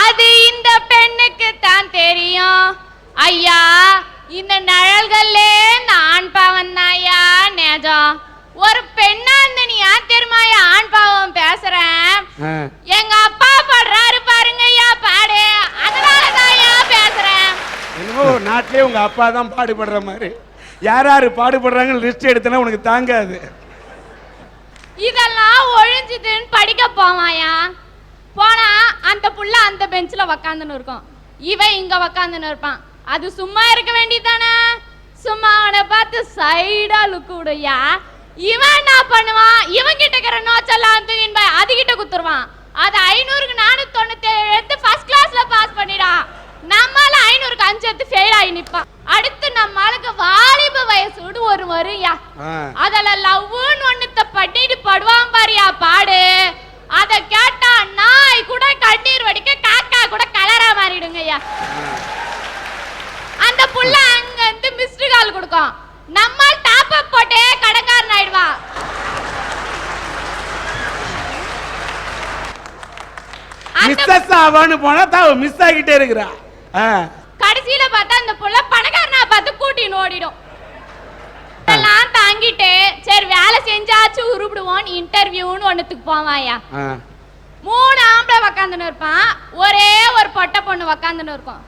அது இந்த பெண்ணுக்கு தான் தெரியும். ஐயா, இந்த நிழல்களே இந்த ஆண் பாவம் தான்யா நேஜம். ஒரு பெண்ணா இருந்து நீ ஏன் தெரியுமாயா ஆண் பாவம் பேசுறேன்? எங்க அப்பா பாடுறாரு பாருங்க ஐயா பாடு, அதனாலதான்யா பேசுறேன். நாட்டிலே உங்க அப்பா தான் பாடுபடுற மாதிரி யார் யாரு பாடுபடுறாங்கன்னு லிஸ்ட் எடுத்தனா உனக்கு தாங்காது. இதெல்லாம் ஒழிஞ்சுதுன்னு படிக்க போவாயா. போனா அந்த புள்ள அந்த பெஞ்சில் உக்காந்துன்னு இருக்கும், இவன் இங்க உக்காந்துன்னு இருப்பான். அது சும்மா இருக்க வேண்டியதானே? சும்மா அவனை பார்த்து சைடா லுக்கு விடுயா. இவன் என்ன பண்ணுவான், இவன் கிட்ட இருக்கிற நோச்செல்லாம் அதுகிட்ட குத்துருவான். அது 500க்கு 497 எடுத்து ஃபர்ஸ்ட் கிளாஸ்ல பாஸ் பண்ணிடான். நம்மால 500க்கு 5 எடுத்து ஃபெயில் ஆகி நிப்பான். அடுத்து நம்மளுக்கு வாலிப வயசோடு ஒரு வருயா, அதில் லவ்னு ஒண்ணுத்த பண்ணிட்டு படுவான் பாரியா பாடு. அத கேட்டா நாய் கூட கண்ணீர் வடிக்க, காக்கா கூட கலரா மாறிடுங்கய்யா. அந்த புள்ள அங்க இருந்து மிஸ்டு கால் கொடுக்கும், நம்ம டாப் அப் போட்டே கடங்காரன் ஆயிடுவா. மிஸ்ஸஸ் ஆவான்னு போனா தாவ மிஸ் ஆகிட்டே இருக்கறா. கடைசில பார்த்தா அந்த புள்ள பணக்காரனா பார்த்து கூட்டின்னு ஓடிடும். எல்லாம் தாங்கிட்டு சரி வேலை செஞ்சாச்சு உருப்பிடுவோம் இன்டர்வியூன்னு ஒண்ணுத்துக்கு போவாயா. 3 ஆம்பளை உக்காந்துன்னு இருப்பான், ஒரே ஒரு பொட்டை பொண்ணு உக்காந்துன்னு இருக்கும்.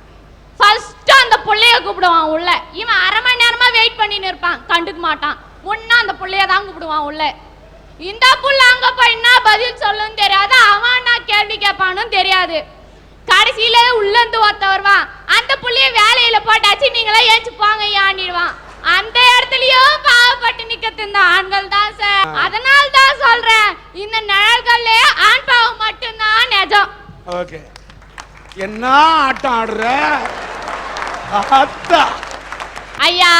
ஃபர்ஸ்ட் அந்த புள்ளைய கூப்பிடுவான் உள்ள. இவன் 1/2 மணி நேரமா வெயிட் பண்ணின்னு இருப்பான், கண்டுக்க மாட்டான். முன்னா அந்த புள்ளைய தான் கூப்பிடுவான் உள்ள. இந்த புள்ள அங்க போய் என்ன பதில் சொல்லணும் தெரியாது, அவன் நான் கேள்வி கேட்பானும் தெரியாது. கடைசியில உள்ள இருந்து ஒருத்த வருவான், அந்த புள்ளைய வேலையில போட்டாச்சு நீங்களே ஏச்சு போங்க ஏன்னிடுவான். அந்த இடத்துலயும் பாவப்பட்டு நிக்கிறது இந்த ஆண்கள் தான் சார். அதனால தான் சொல்றேன், இந்த நிழல்கள்ல ஆண் பாவம் மட்டும்தான் நிஜம். ஓகே, என்ன ஆட்டம் ஆடுற அத்தா. ஐயா,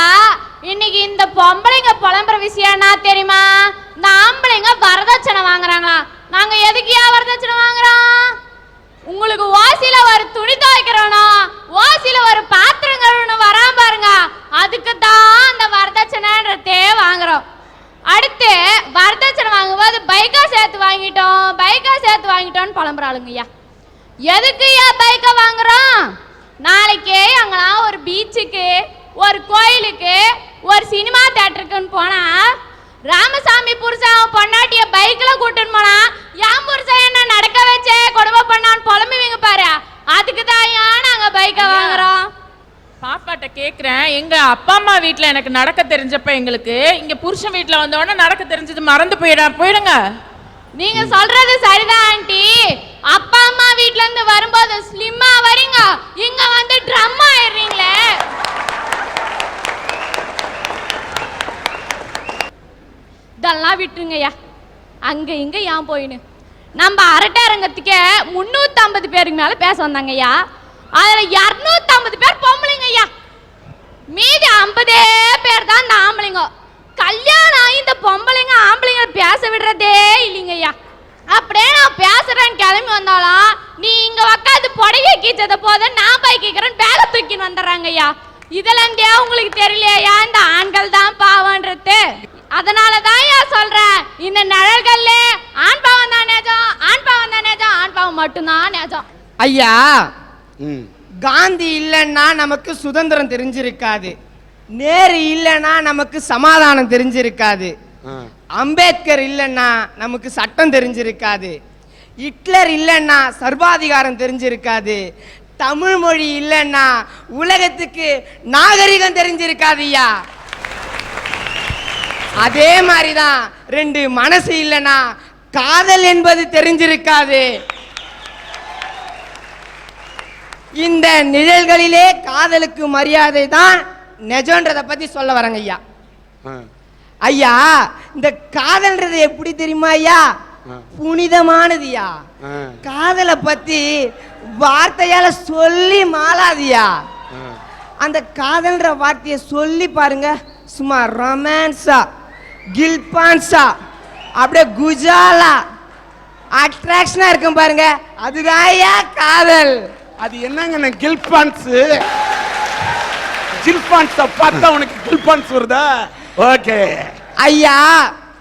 இன்னைக்கு இந்த பொம்பளைங்க புலம்புற விஷயம் என்ன தெரியுமா? இந்த ஆம்பளைங்க வரதட்சணை வாங்குறாங்களா. நாங்க எதுக்கியா வரதட்சணை வாங்குறோம்? உங்களுக்கு ஓசில ஒரு துணி துவைக்கிறோனோ, ஓசில ஒரு பாத்திரம் கழுவணும் வராம பாருங்க, அதுக்கு தான் அந்த வரதட்சணைன்றதே வாங்குறோம். அடுத்து வரதட்சணை வாங்கும்போது பைக்கா சேர்த்து வாங்கிட்டோம்னு புலம்புறாளுங்க. ஐயா, எதுக்கு ஏன் பைக்கை வாங்குறோம்? நாளைக்கே அங்கெல்லாம் ஒரு பீச்சுக்கு, ஒரு கோயிலுக்கு, ஒரு சினிமா தியேட்டருக்குன்னு போனா ராமசாமி புருஷன் பொண்டாட்டிய பைக்ல கூட்டுன்னு போனா என் புருஷன் என்ன நடக்க வச்சே கொடுமை பண்ணான்னு புலம்புவீங்க பாரு. அதுக்கு தான் நாங்க பைக்கை வாங்குறோம். பாப்பாட்ட கேக்குறேன், எங்க அப்பா அம்மா வீட்டுல எனக்கு நடக்க தெரிஞ்சப்ப எங்களுக்கு இங்க புருஷன் வீட்டுல வந்தோடனே நடக்க தெரிஞ்சது மறந்து போயிடுங்க. நீங்க சொல்றது சரிதான் ஆண்டி. அப்பா அம்மா வீட்ல இருந்து வரும்போது ஸ்லிம்மா வரீங்க, இங்க வந்து ட்ரம் ஆயிடுறீங்களே. இதெல்லாம் விட்டுருங்கய்யா, அங்க இங்க ஏன் போயின்னு. நம்ம அரட்டை அரங்கத்துக்கே 350 பேருக்கு மேல பேச வந்தாங்கய்யா. அதுல 250 பேர் பொம்பளைங்க ஐயா, மீதி 50 பேர் தான் இந்த ஆம்பளைங்க. கல்யாணம் ஆகி இந்த பொம்பளைங்க ஆம்பளைங்க பேச விடுறதே இல்லைங்க ஐயா. அப்படியே நான் பேசுறேன்னு கிளம்பி வந்தாலும் நீ இங்க உக்காந்து புடவைய கீச்சத போத நான் போய் கேட்கிறேன்னு பேக தூக்கின்னு வந்துடுறாங்க ஐயா. இதுல இருந்தே உங்களுக்கு தெரியலையா இந்த ஆண்கள் தான் பாவன்றது? அதனாலதான் ஏன் சொல்றேன், இந்த நிழல்கள்ல ஆண் பாவம் தான் நேஜம், ஆண் பாவம் தான் நேஜம், ஆண் பாவம் மட்டும்தான் நேஜம். ஐயா, காந்தி இல்லைன்னா நமக்கு சுதந்திரம் தெரிஞ்சிருக்காது, நேரு இல்லைன்னா நமக்கு சமாதானம் தெரிஞ்சிருக்காது, அம்பேத்கர் இல்லைன்னா நமக்கு சட்டம் தெரிஞ்சிருக்காது, ஹிட்லர் இல்லைன்னா சர்வாதிகாரம் தெரிஞ்சிருக்காது, தமிழ் மொழி இல்லைன்னா உலகத்துக்கு நாகரிகம் தெரிஞ்சிருக்காது ஐயா. அதே மாதிரிதான் 2 மனசு இல்லைன்னா காதல் என்பது தெரிஞ்சிருக்காது. இந்த நிழல்களிலே காதலுக்கு மரியாதை தான் நெஜம்ன்றத பத்தி சொல்ல வரங்க ஐயா. ஐயா, இந்த காதல்ன்றது எப்படி தெரியுமா ஐயா? புனிதமானதுயா. காதலை பத்தி வார்த்தையால சொல்லி மாளாதியா. அந்த காதல்ன்ற வார்த்தையை சொல்லி பாருங்க, சும்மா ரொமான்ஸா, கில்பான்ஸா, அப்படியே குஜாலா, அட்ராக்ஷனா இருக்கும் பாருங்க, அதுதான் ஐயா காதல். அது என்னங்க கில்பான்ஸ்? கில்பான்ஸ் பார்த்தா உனக்கு கில்பான்ஸ் வருதா? ஓகே ஐயா,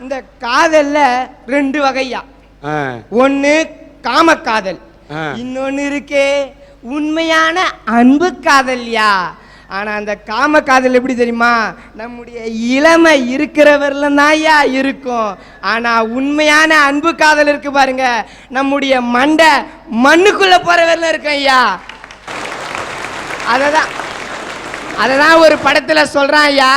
இந்த காதல்ல 2 வகையா. ஒன்னு காமக்காதல், இன்னொன்னு இருக்கே உண்மையான அன்பு காதல்யா. ஆனா அந்த காம காதல் எப்படி தெரியுமா, நம்முடைய இளமை இருக்கிறவர்ல தான்யா இருக்கும். ஆனா உண்மையான அன்பு காதல் இருக்கு பாருங்க, நம்முடைய மண்டை மண்ணுக்குள்ள போறவர்ல இருக்கும் ஐயா. அததான் ஒரு படத்துல சொல்றான் ஐயா,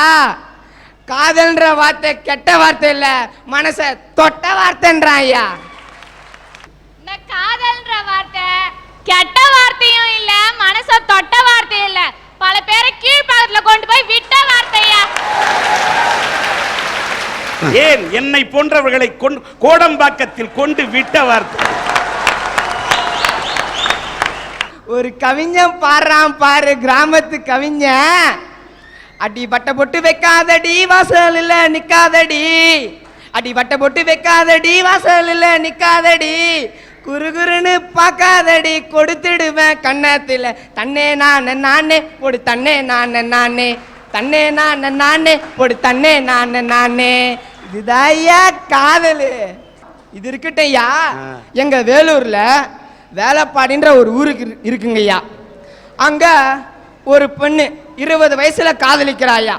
காதல்ன்ற வார்த்தை கெட்ட வார்த்தை இல்ல, மனச தொட்ட வார்த்தைன்றான் ஐயா. இந்த காதல்ன்ற வார்த்தை கெட்ட வார்த்தையும் இல்ல, மனச தொட்ட வார்த்தையும் இல்ல, பல பேரை கீழ்பாகத்துல கொண்டு போய் விட்ட வார்த்தையா. ஏன் என்னை போன்றவர்களை கோடம்பாக்கத்தில் கொண்டு விட்ட வார்த்தை. ஒரு கவிஞன் பாடுறான் பாரு, கிராமத்து கவிஞன். அடி வட்ட பொட்டு வைக்காதடி வாசலில் நிக்காதடி, அடி வட்ட பொட்டு வைக்காதடி வாசலில் நிக்காதடி, குறுகுறுன்னு பார்க்காதடி கொடுத்துடுவேன் கண்ணத்தில், தன்னே நானே போடு தன்னே நானே, தன்னே நானே போடு தன்னே நானே. இதுதாய்யா காதல். இது இருக்கட்டும் ஐயா, எங்க வேலூர்ல வேலைப்பாடின்ற ஒரு ஊருக்கு இருக்குங்கய்யா. அங்க ஒரு பெண்ணு 20 வயசுல காதலிக்கிறாயா.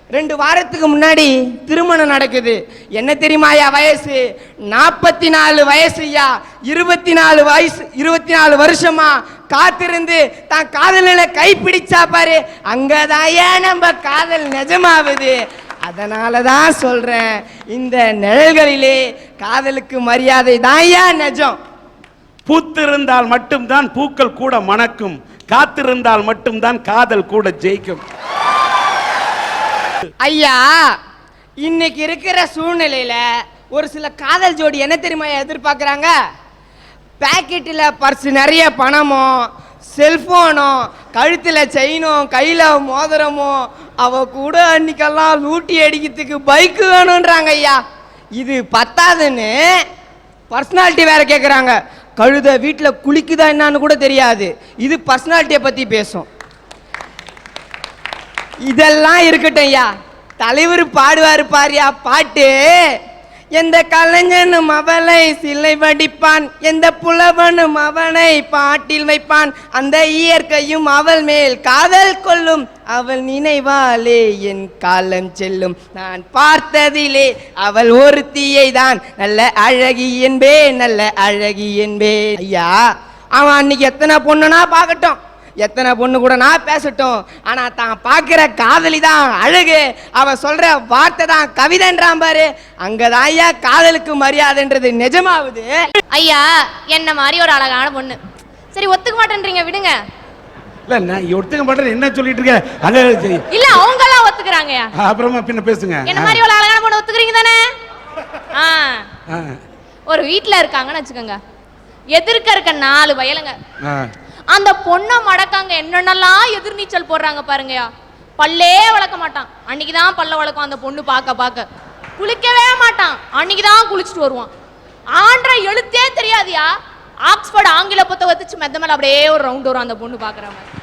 2 வாரத்துக்கு முன்னாடி திருமணம் நடக்குது. என்ன தெரியுமாயா வயசு? 44 வயசுயா. 24 வருஷமா காத்திருந்து தான் காதலில கைப்பிடிச்சா பாரு, அங்கதாயா நம்ம காதல் நிஜமாவது. அதனாலதான் சொல்றேன், இந்த நிழல்களிலே காதலுக்கு மரியாதை தான்யா நிஜம். பூத்திருந்தால் மட்டும்தான் பூக்கள் கூட மணக்கும், காத்திருந்தால் மட்டும்தான் காதல் கூட ஜெயிக்கும். ஐயா, இன்னைக்கு இருக்கிற சூழ்நிலையில ஒரு சில காதல் ஜோடி என்ன தெரியுமா எதிர்பார்க்கறாங்க? பாக்கெட்டில் பர்ஸ் நிறைய பணமும் செல்போனும் கழுத்துல செயினும் கையில மோதிரமும், அவ கூட அன்னைக்கெல்லாம் லூட்டி அடிக்கிறதுக்கு பைக்கு வேணும்ன்றாங்க ஐயா. இது பத்தாதுன்னு பர்சனாலிட்டி வேற கேட்குறாங்க. கழுத வீட்டில் குளிக்குதா என்னன்னு கூட தெரியாது, இது பர்சனாலிட்டியை பத்தி பேசும். இதெல்லாம் இருக்கட்டும் ஐயா, தலைவர் பாடுவாரு பாரியா பாட்டு, எந்த கலைஞனும் அவளை சிலை வடிப்பான், எந்த புலவனும் அவனை பாட்டில் வைப்பான், அந்த இயற்கையும் அவள் மேல் காதல் கொள்ளும், அவள் நினைவாலே என் காலம் செல்லும், நான் பார்த்ததிலே அவள் ஒருத்தியை தான் நல்ல அழகி என்பே, நல்ல அழகி என்பே. ஐயா, அவன் அன்னைக்கு எத்தனை பொண்ணுனா பார்க்கட்டும், எத்தனை பொண்ணு கூட நான் பேசட்டும், ஆனா தான் பார்க்கிற காதலி தான் அழகு, அவ சொல்ற வார்த்தை தான் கவிதைன்றான் பாரு, அங்கதான் ஐயா காதலுக்கு மரியாதைன்றது நிஜமாவுது. ஐயா, என்ன மாதிரி ஒரு அழகான பொண்ணு, சரி ஒத்துக்க மாட்டேன்றீங்க, விடுங்க. இல்ல நான் ஒத்துக்க மாட்டேன் என்ன சொல்லிட்டு இருக்க? அங்க இல்ல அவங்க எல்லாம் ஒத்துக்கறாங்கயா, அப்புறமா பின்ன பேசுங்க. என்ன மாதிரி ஒரு அழகான பொண்ணு ஒத்துக்கறீங்க தானே? ஒரு வீட்ல இருக்காங்கன்னு வச்சுக்கோங்க, எதிர்க்க இருக்க 4 வயலுங்க, அந்த பொண்ணை மடக்காங்க என்னென்னலாம் எதிர்நீச்சல் போடுறாங்க பாருங்கயா. பல்லே வளர்க்க மாட்டான், அன்னைக்குதான் பல்ல வளர்க்கும் அந்த பொண்ணு, பார்க்க குளிக்கவே மாட்டான், அன்னைக்குதான் குளிச்சுட்டு வருவான். ஆண்ட எழுத்தே தெரியாதியா, ஆக்ஸ்போர்ட் ஆங்கில புத்தகம் வச்சு மெத்த மேல அப்படியே ஒரு ரவுண்ட் வரும் அந்த பொண்ணு பாக்குற மாதிரி.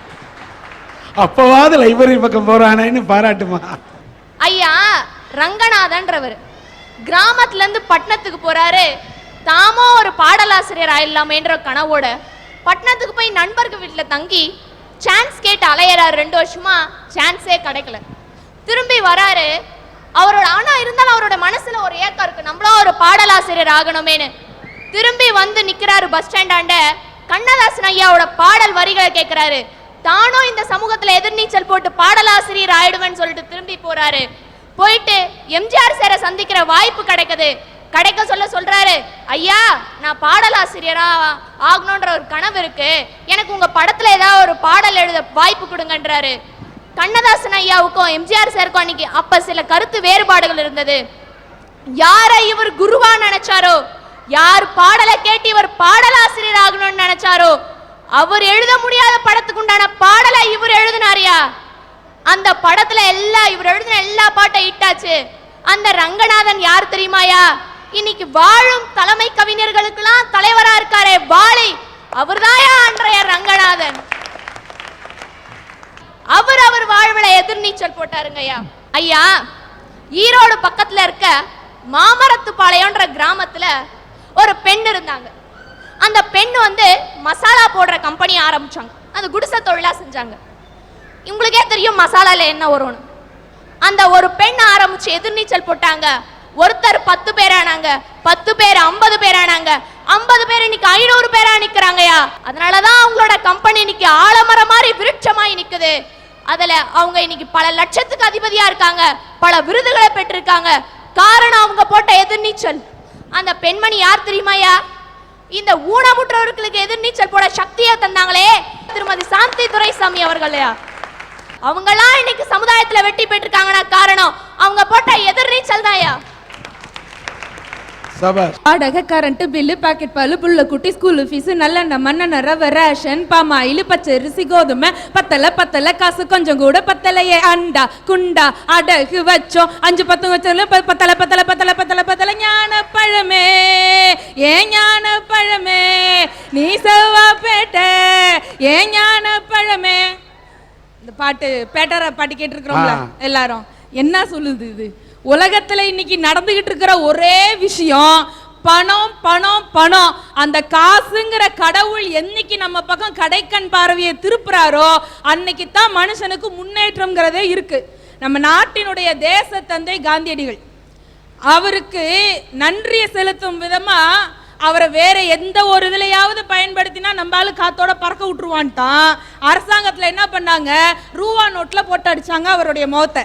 அப்பவாது லைப்ரரி பக்கம் போறானேன்னு பாராட்டுமா. ஐயா, ரங்கநாதன்றவர் கிராமத்துல இருந்து பட்டணத்துக்கு போறாரு, தாமோ ஒரு பாடலாசிரியர் ஆயிடலாமேன்ற கனவோட பட்டணத்துக்கு போய் நண்பர்கள் வீட்டில் தங்கி சான்ஸ் கேட்டு அலையறாரு. 2 வருஷமா சான்ஸே கிடைக்கல. திரும்பி வராரு அவரோட, ஆனா இருந்தாலும் அவரோட மனசுல ஒரு ஏக்கம் இருக்கு, நம்மளும் ஒரு பாடலாசிரியர் ஆகணுமேனு. திரும்பி வந்து நிக்கிறாரு பஸ் ஸ்டாண்டாண்ட, கண்ணதாசன் ஐயாவோட பாடல் வரிகளை கேட்கிறாரு. தானும் இந்த சமூகத்துல எதிர்நீச்சல் போட்டு பாடலாசிரியர் ஆயிடுவேன்னு சொல்லிட்டு திரும்பி போறாரு. போயிட்டு எம்ஜிஆர் சாரை சந்திக்கிற வாய்ப்பு கிடைக்குது. கிடைக்க சொல்றாரு, ஐயா நான் பாடலாசிரியரா ஆகணும்ன்ற ஒரு கனவு இருக்கு, எனக்கு உங்க படத்துல ஏதாவது ஒரு பாடல் எழுத வாய்ப்பு கொடுங்கன்றாரு. கண்ணதாசன் ஐயாவுக்கும் எம்ஜிஆர் சாருக்கும் அன்னைக்கு அப்ப சில கருத்து வேறுபாடுகள் இருந்தது. யாரை இவர் குருவா நினைச்சாரோ, யார் பாடலை கேட்டு இவர் பாடலாசிரியர் ஆகணும்னு நினைச்சாரோ, அவர் எழுத முடியாத படத்துக்கு உண்டான பாடலை இவர் எழுதினாரியா. அந்த படத்துல இவர் எழுதின எல்லா பாட்டும் இட்டாச்சு. அந்த ரங்கநாதன் யார் தெரியுமாயா? இன்னைக்கு வாழும் தலைமை கவிஞர்களுக்கெல்லாம் தலைவரா இருக்காரே வாலி, அவர்தாயா அன்றைய ரங்கநாதன். அவர் வாழ்வுல எதிர்நீச்சல் போட்டாருங்க ஐயா. ஐயா, ஈரோடு பக்கத்துல இருக்க மாமரத்துப்பாளையம்ன்ற கிராமத்துல ஒரு பெண் இருந்தாங்க. அந்த பெண் வந்து மசாலா போடுற கம்பெனி ஆரம்பிச்சாங்க. அது குடிசை தொழிலா செஞ்சாங்க. உங்களுக்கே தெரியும் மசாலால என்ன வரும்னு. அந்த ஒரு பெண் ஆரம்பிச்சு எதிர்நீச்சல் போட்டாங்க. ஒருத்தர் 10 பேர் ஆனாங்க, 10 பேர் 50 பேர் ஆனாங்க, 50 பேர் இன்னைக்கு 500 பேரா நிக்கிறாங்கயா. அதனாலதான் அவங்களோட கம்பெனி இன்னைக்கு ஆலமரம் மாதிரி விருட்சமாய் நிக்குது. அதுல அவங்க இன்னைக்கு பல லட்சத்துக்கு அதிபதியா இருக்காங்க, பல விருதுகளை பெற்றிருக்காங்க. காரணம் அவங்க போட்ட எதிர்நீச்சல். அந்த பெண்மணி யார் தெரியுமாயா? இந்த ஊனமுற்றவர்களுக்கு எதிர்நீச்சல் போட சக்தியை தந்தாங்களே திருமதி சாந்தி துரைசாமி அவர்களையா. அவங்கெல்லாம் இன்னைக்கு சமுதாயத்துல வெற்றி பெற்றிருக்காங்கன்னா காரணம் அவங்க போட்ட எதிர்நீச்சல் தான்யா. வாடகை, கரண்ட் பில்லு, பாக்கெட் பால், புள்ள குட்டி, ஸ்கூல் ஃபீஸ், நல்லெண்ணெய், மண்ணெண்ணெய், ரவை, ரேஷன், பாமாயில், பச்சரிசி, கோதுமை, பத்தலை காசு கொஞ்சம் கூட பத்தலையே. அண்டா குண்டா அடகு வச்சோம், 5-10 வச்சோம், பத்தலை ஞான பழமே, ஏன் ஞான பழமே, நீ செவ்வாப்பேட்டை, ஏன் ஞான பழமே. இந்த பாட்டு பேட்டர பாட்டு கேட்டிருக்கிறோம்ல எல்லாரும். என்ன சொல்லுது இது? உலகத்துல இன்னைக்கு நடந்துகிட்டு இருக்கிற ஒரே விஷயம் பணம் பணம் பணம். அந்த காசுங்கிற கடவுள் என்னைக்கு நம்ம பக்கம் கடைக்கண் பார்வையை திருப்புறாரோ அன்னைக்கு தான் மனுஷனுக்கு முன்னேற்றம்ங்கிறதே இருக்கு. நம்ம நாட்டினுடைய தேச தந்தை காந்தியடிகள், அவருக்கு நன்றியை செலுத்தும் விதமா அவரை வேற எந்த ஒரு இதுலையாவது பயன்படுத்தினா நம்மளால காத்தோட பறக்க விட்டுருவான்ட்டான். அரசாங்கத்துல என்ன பண்ணாங்க, ரூபா நோட்ல போட்டு அடிச்சாங்க அவருடைய முகத்தை.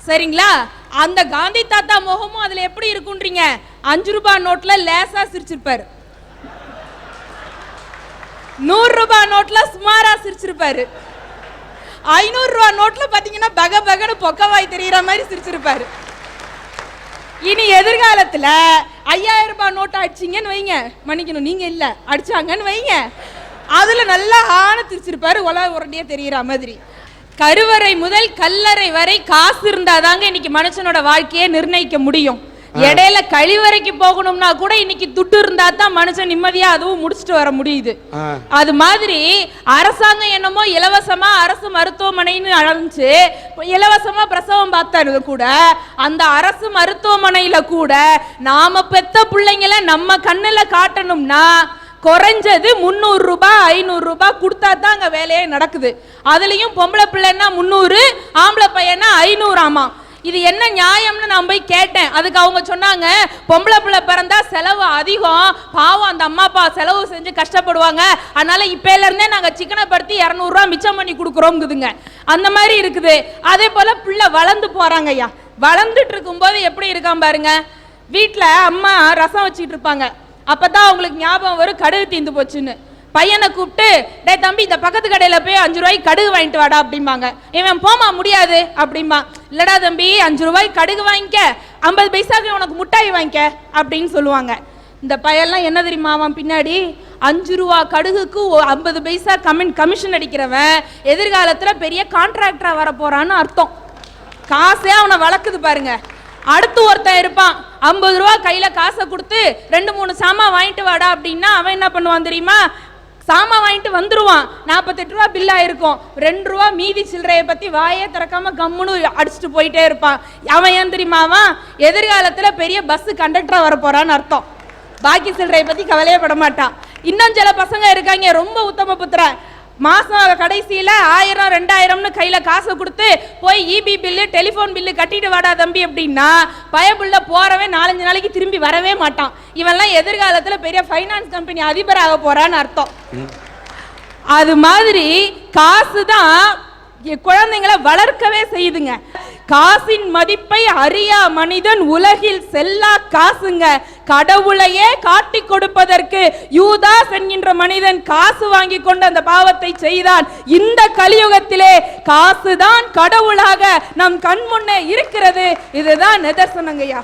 சரிங்களா? அந்த காந்தி தாத்தா முகமும் அதுல எப்படி இருக்குன்றீங்க? 5 ரூபாய் நோட்ல லேசா சிரிச்சிருப்பாரு, 100 ரூபாய் நோட்ல சுமாரா சிரிச்சிருப்பாரு, 500 ரூபாய் நோட்ல பாத்தீங்கன்னா பக பகன்னு பொக்கவாய் தெரியற மாதிரி சிரிச்சிருப்பாரு. இனி எதிர்காலத்துல 5000 ரூபாய் நோட்டு அடிச்சிங்கன்னு வைங்க, மன்னிக்கணும் நீங்க இல்ல அடிச்சாங்கன்னு வைங்க, அதுல நல்லா ஆன திரிச்சிருப்பாரு, உலக உரண்டியா தெரியற மாதிரி. கருவறை முதல் கல்லறை வரை காசு இருந்தாதாங்க இன்னைக்கு மனுஷனோட வாழ்க்கையை நிர்ணயிக்க முடியும். இடையில கழிவறைக்கு போகணும்னா கூட இன்னைக்கு துட்டு இருந்தா தான் மனுஷன் நிம்மதியா அதுவும் முடிச்சுட்டு வர முடியுது. அது மாதிரி அரசாங்கம் என்னமோ இலவசமா அரசு மருத்துவமனைன்னு அழைச்சு இலவசமா பிரசவம் பார்த்தாரு கூட, அந்த அரசு மருத்துவமனையில கூட நாம பெத்த பிள்ளைங்களை நம்ம கண்ணுல காட்டணும்னா குறைஞ்சது 300 ரூபாய் 500 ரூபாய் கொடுத்தா தான் அங்க வேலையே நடக்குது. அதுலயும் பொம்பளை பிள்ளைன்னா 300, ஆம்பளை பையனா 500 ஆமா. இது என்ன நியாயம்னு நான் போய் கேட்டேன். அதுக்கு அவங்க சொன்னாங்க, பொம்பளை பிள்ளை பிறந்தா செலவு அதிகம், பாவம் அந்த அம்மா அப்பா செலவு செஞ்சு கஷ்டப்படுவாங்க, அதனால இப்பல இருந்தே நாங்க சிக்கனப்படுத்தி 200 ரூபாய் மிச்சம் பண்ணி கொடுக்குறோம்ங்குதுங்க. அந்த மாதிரி இருக்குது. அதே போல பிள்ளை வளர்ந்து போறாங்க ஐயா. வளர்ந்துட்டு இருக்கும் போது எப்படி இருக்கான் பாருங்க. வீட்டுல அம்மா ரசம் வச்சுட்டு இருப்பாங்க, அப்பதான் அவங்களுக்கு ஞாபகம் வரும் கடுகு தீந்து போச்சுன்னு. பையனை கூப்பிட்டு, டே தம்பி இந்த பக்கத்து கடையில போய் 5 ரூபாய்க்கு கடுகு வாங்கிட்டு வாடா அப்படிம்பாங்க. இவன் போமா முடியாது அப்படிம்பா. இல்லடா தம்பி 5 ரூபாய்க்கு கடுகு வாங்கிக்க, 50 பைசாக்கு உனக்கு முட்டாய் வாங்கிக்க அப்படின்னு சொல்லுவாங்க. இந்த பையெல்லாம் என்ன தெரியுமா, அவன் பின்னாடி 5 ரூபா கடுகுக்கு 50 பைசா கமிஷன் அடிக்கிறவன் எதிர்காலத்துல பெரிய கான்ட்ராக்டரா வர போறான்னு அர்த்தம். காசே அவனை வளர்க்குது பாருங்க. அடுத்து ஒருத்தன் இருப்பான், 50 ரூபா கையில காசை கொடுத்து 2-3 சாமான் வாங்கிட்டு வாடா அப்படின்னா அவன் என்ன பண்ணுவான் தெரியுமா, சாமான் வாங்கிட்டு வந்துருவான். 48 ரூபா பில்லா இருக்கும், 2 ரூபா மீதி சில்லறையை பத்தி வாயே திறக்காம கம்முன்னு அடிச்சுட்டு போயிட்டே இருப்பான். அவன் ஏன் தெரியுமா, அவன் எதிர்காலத்துல பெரிய பஸ் கண்டக்டரா வர போறான்னு அர்த்தம். பாக்கி சில்லறையை பத்தி கவலையே பட மாட்டான். இன்னும் சில பசங்க இருக்காங்க ரொம்ப உத்தம புத்திரன், மாசம் கடைசியில 1000-2000ன்னு கையில காசை கொடுத்து போய் இபி பில்லு டெலிபோன் பில்லு கட்டிட்டு வாடா தம்பி அப்படின்னா பயப்புள்ள போறவே 4-5 நாளைக்கு திரும்பி வரவே மாட்டான். இவெல்லாம் எதிர்காலத்துல பெரிய ஃபைனான்ஸ் கம்பெனி அதிபராக போறான்னு அர்த்தம். அது மாதிரி காசு தான் குழந்தைங்களை வளர்க்கவே செய்யுதுங்க. காசின் மதிப்பை அறியா மனிதன் உலகில் செல்லா காசுங்க. கடவுளையே காட்டி கொடுப்பதற்கு யூதாஸ் என்கின்ற மனிதன் காசு வாங்கி கொண்டு அந்த பாவத்தை செய்தான். இந்த கலியுகத்திலே காசுதான் கடவுளாக நம் கண் முன்னே இருக்கிறது. இதுதான் நிதர்சனங்கய்யா.